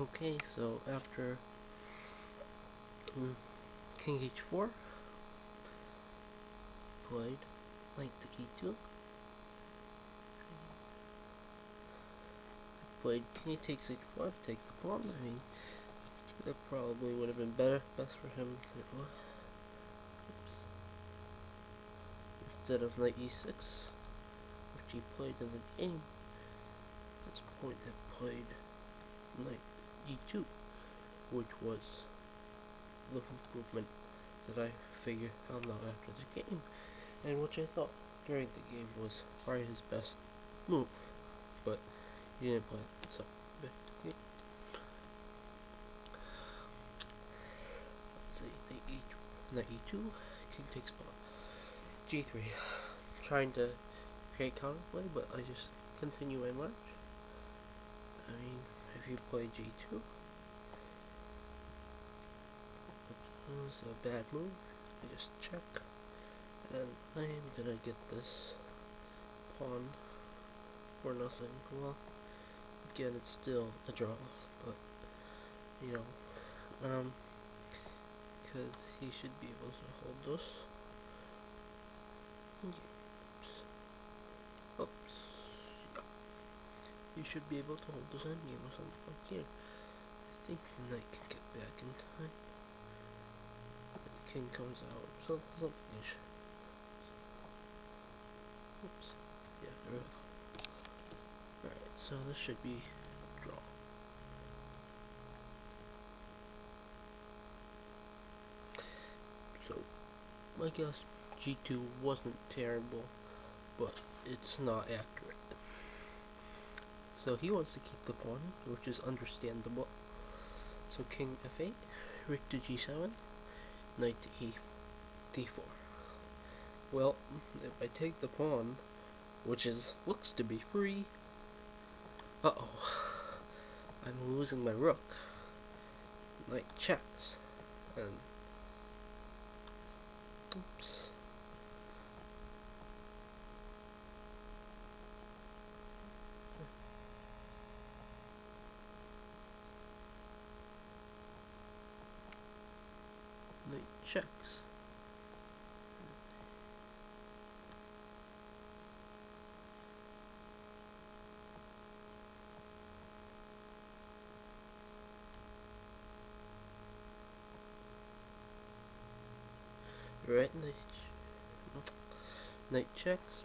Okay, so after King H4, played knight to E2, played King takes H5, take the pawn. I mean, that probably would have been best for him to, instead of knight E6, which he played in the game. At this point, I played knight E2, which was the improvement that I figured out after the game, and which I thought during the game was probably his best move, but he didn't play that, so back to the game. Let's see, knight E2, king takes pawn, G3, trying to create counterplay, but I just continue my march. I mean, if you play G2, it was a bad move, I just check, and I am gonna get this pawn for nothing. Well, again, it's still a draw, but, you know, because he should be able to hold this. Oops. Yeah. He should be able to hold this endgame or something like here. I think the knight can get back in time. The king comes out, something. Oops. Yeah, there we go. Alright, so this should be draw. So, I guess G2 wasn't terrible, but it's not accurate. So he wants to keep the pawn, which is understandable. So king f8, rook to g7, knight to d4. Well, if I take the pawn, which looks to be free, I'm losing my rook. Knight checks, and oops. Knight checks. Right, knight checks,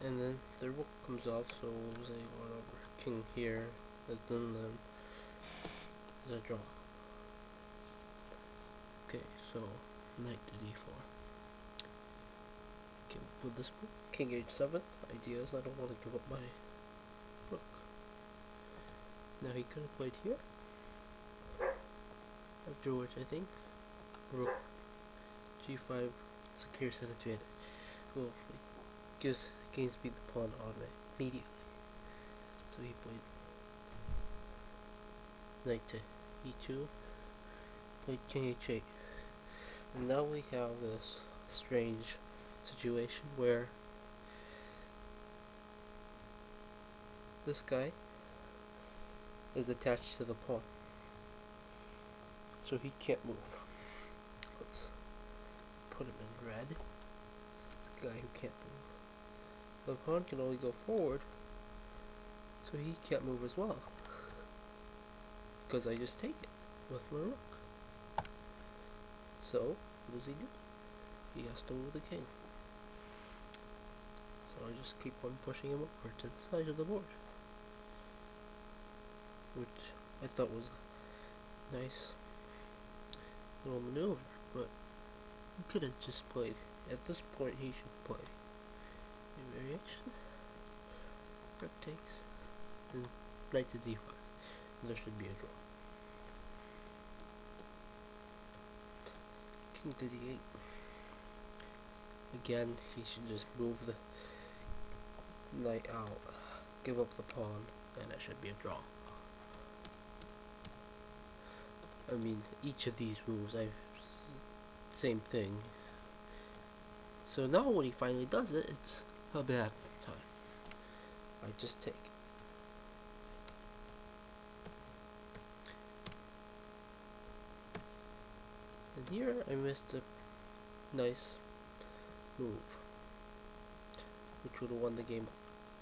and then the rook comes off, so we'll say whatever. King here, and then the draw. Okay, so knight to d4. Okay, for this book, king h7. Ideas, I don't want to give up my rook. Now he could have played here. After which I think rook g5 secures an advantage. Well, it gives game speed the pawn on it immediately. So he played knight to e2, played king h8, and now we have this strange situation where this guy is attached to the pawn, so he can't move. Let's put him in red. This guy who can't move. The pawn can only go forward, so he can't move as well, because I just take it with my rook. So, what does he do? He has to move the king. So I just keep on pushing him over to the side of the board, which I thought was a nice little maneuver, but he could have just played. At this point, he should play a variation. Rook takes, and knight to d5. And there should be a draw. King to d8. Again, he should just move the knight out, give up the pawn, and that should be a draw. I mean, each of these moves, same thing. So now when he finally does it, it's a bad time. I just take. And here I missed a nice move, which would have won the game.